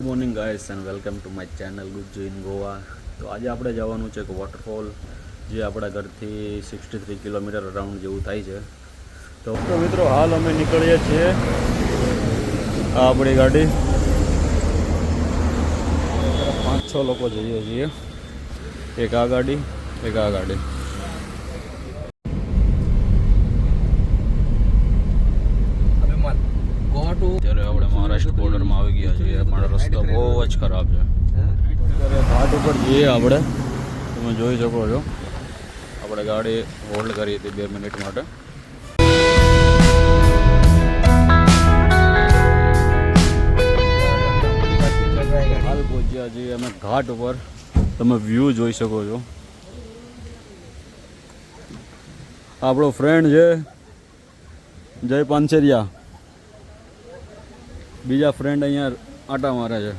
Morning guys and welcome to my channel Gujju in Goa. તો આજે આપણે જવાનું છે એક વોટરફોલ જે આપણા ઘરથી 63 કિલોમીટર અરાઉન્ડ જેવું થાય છે. તો મિત્રો હાલ અમે નીકળીએ છીએ. આ આપણી ગાડી 5-6 લોકો જઈએ છીએ. એક આ ગાડી, એક આ ગાડી. અત્યારે આપણે મહારાષ્ટ્ર બોર્ડરમાં આવી ગયા છીએ, પણ રસ્તો બહુ જ ખરાબ છે. અત્યારે ઘાટ ઉપર જઈએ આપણે, તમે જોઈ શકો છો. આપણે ગાડી હોલ્ડ કરી હતી 2 મિનિટ માટે. હાલ પહોંચ્યા છીએ અમે ઘાટ ઉપર. તમે વ્યૂ જોઈ શકો છો. આપણો ફ્રેન્ડ છે જય પાંચેરિયા, બીજા ફ્રેન્ડ અહીંયા આટા મારે છે.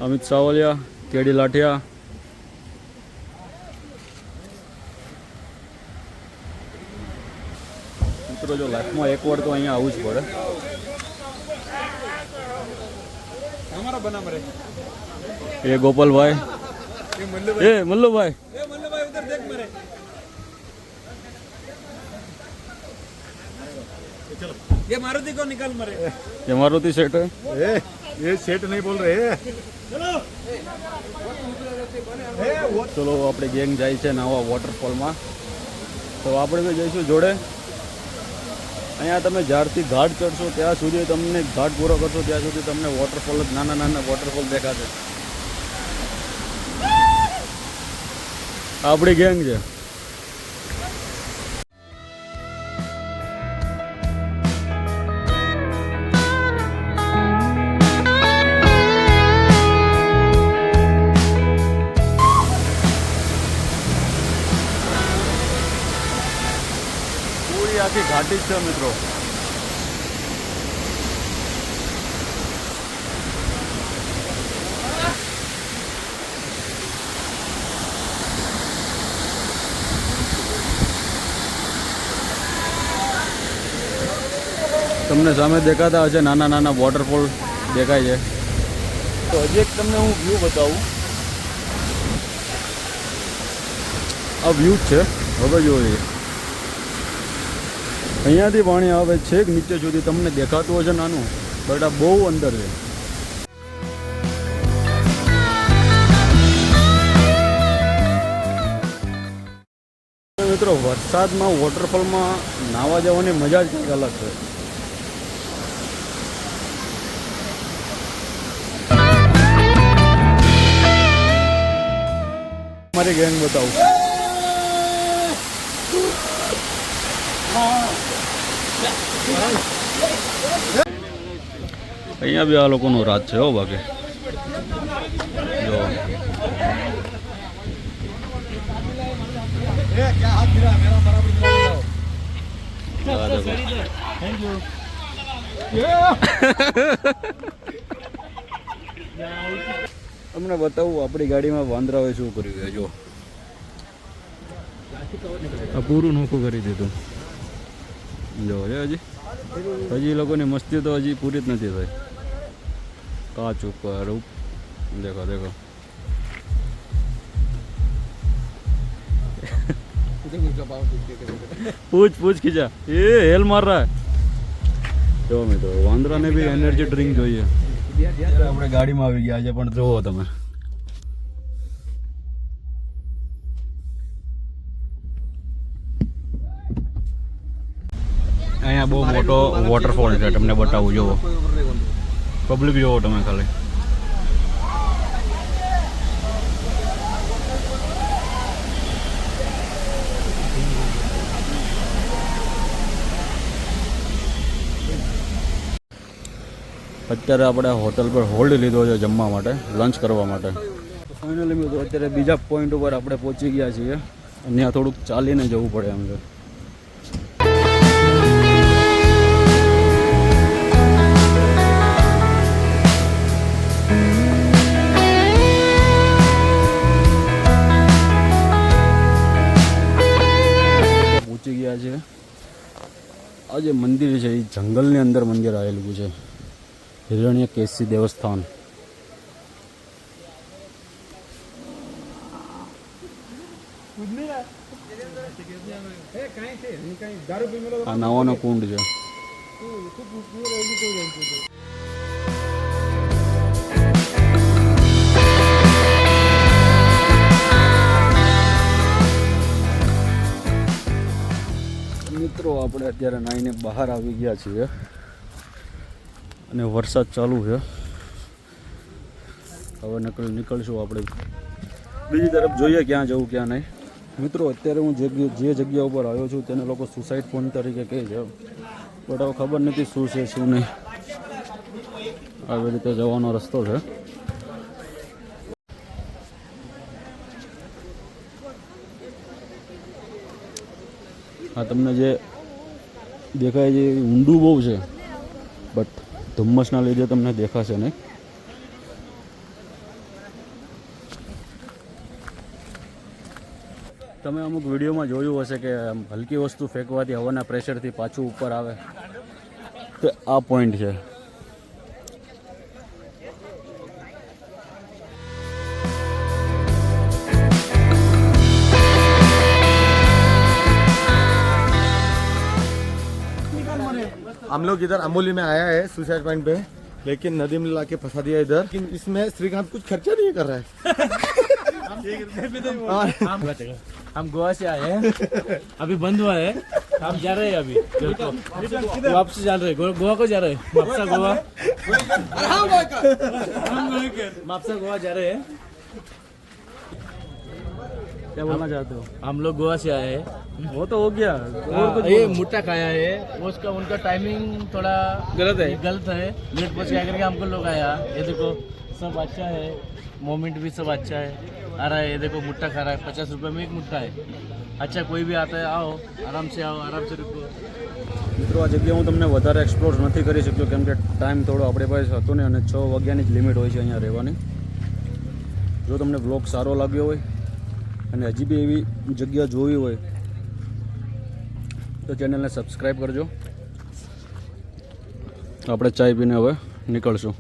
અમિત સાવલિયા, કેડી લાઠિયા. મિત્રો જો લાઈફમાં એક વાર તો અહીંયા આવવું જ પડે. એ ગોપાલભાઈ, એ મલ્લુભાઈ, ये मारुति को निकाल मरे. ये मारुति सेट है. ये सेट नहीं बोल रहे. ચલો આપણે ગેંગ જાય છે નવા વોટરફોલમાં, તો આપણે બી જઈશું જોડે. અહીંયા તમે જ્યારથી ઘાટ ચડશો ત્યાં સુધી, તમને ઘાટ પૂરો કરશો ત્યાં સુધી તમને વોટરફોલ જ, નાના નાના વોટરફોલ દેખાશે. આપણી ગેંગ છે. આખી ઘાટી જ છે મિત્રો. તમને સામે દેખાતા હશે નાના નાના વોટરફોલ દેખાય છે. તો હજી એક તમને હું વ્યૂ બતાવું. આ વ્યૂ જ છે. હવે જોઈએ, અહીંયાથી પાણી આવે છે નીચે સુધી. તમને દેખાતું હશે નાનું, બટ આ બહુ અંદર છે. મિત્રો વરસાદમાં વોટરફોલમાં નાહવા જવાની મજા જ કંઈક અલગ છે. મારી ગેંગ બતાવું. અહીંયા બી આ લોકોનો રાત છે હો. બાકી જો તમને બતાવું આપણી ગાડીમાં વાંદરાઓએ શું કર્યું. જો આ પૂરું નોખું કરી દીધું. જો હજી લોકોની મસ્તી તો હજી પૂરી જ નથી થઈ. કાચ ઉપર દેખો દેખો. પૂછ પૂછ ખીચા, એ હેલ માર રહા. જો મિત્રો વાંદરાને બી એનર્જી ડ્રિંક જોઈએ. આપણે ગાડીમાં આવી ગયા છે, પણ જોવો તમે અહીંયા બહુ મોટો વોટરફોલ છે. તમને બતાવું, જોવો પબ્લિક જોવો તમે ખાલી. અત્યારે આપણે હોટલ પર હોલ્ડ લીધો છે જમવા માટે, લંચ કરવા માટે. ફાઇનલી મિત્રો અત્યારે બીજા પોઈન્ટ ઉપર આપણે પહોંચી ગયા છીએ. અહીંયા થોડુંક ચાલીને જવું પડે એમ છે. પહોંચી ગયા છે. આ જે મંદિર છે એ જંગલની અંદર મંદિર આવેલું છે. हिरण्य केसी देवस्थान। आ नावानो कुंड है। मित्रों આપણે અત્યારે નાઈને બહાર આવી ગયા છીએ અને વરસાદ ચાલુ છે। હવે નીકળશું આપણે બીજી તરફ, જોઈએ ક્યાં જવું ક્યાં નહીં। મિત્રો અત્યારે હું જે જગ્યા ઉપર આવ્યો છું તેને લોકો સુસાઇડ પોઈન્ટ તરીકે કહે છે, બટ હવે ખબર નથી શું છે શું નહીં। આવી રીતે જવાનો રસ્તો છે। આ તમને જે દેખાય છે એ ઊંડું બહુ છે, બટ ધુમ્મસના લીધે તમને દેખાશે નહીં। તમે અમુક વિડીયોમાં જોયું હશે કે હલકી વસ્તુ ફેંકવાથી હવાના પ્રેશરથી પાછું ઉપર આવે, તો આ પોઈન્ટ છે। हम लोग इधर अमोली में आया है सुसाइड पॉइंट पे, लेकिन नदी में लाके फंसा दिया इधर। लेकिन इसमें श्रीकांत कुछ खर्चा नहीं कर रहा है। हम गोवा से आए हैं, अभी बंद हुआ है, हम जा रहे हैं अभी वापस जा रहे हैं। गोवा को जा रहे हैं, मापसा गोवा, मापसा गोवा जा रहे हैं। क्या बोलना चाहते हो? हम लोग गोवा से आए हैं। वो तो हो गया, और कुछ ये मुट्टा खाया है, उसका उनका टाइमिंग थोड़ा गलत है। लेट पहुंच गया करके हमको लोग आया। ये देखो सब अच्छा है, मोमेंट भी सब अच्छा है। आ रहा है, ये देखो मुट्टा खा रहा है, 50 रुपए में एक मुट्टा है। अच्छा कोई भी आता है, आओ आराम से रुको। મિત્રો આ જગ્યા હું તમને વધારે એક્સપ્લોર નથી કરી શક્યો, કેમ કે ટાઈમ થોડો આપણે પાસે હતો ને, અને 6 વાગ્યાની જ લિમિટ હોય છે અહીંયા રહેવાની। જો તમને વ્લોગ સારો લાગ્યો હોય અને હજી બી એવી જગ્યા જોવી હોય તો ચેનલને સબસ્ક્રાઈબ કરજો। આપણે ચાય પીને હવે નીકળશું।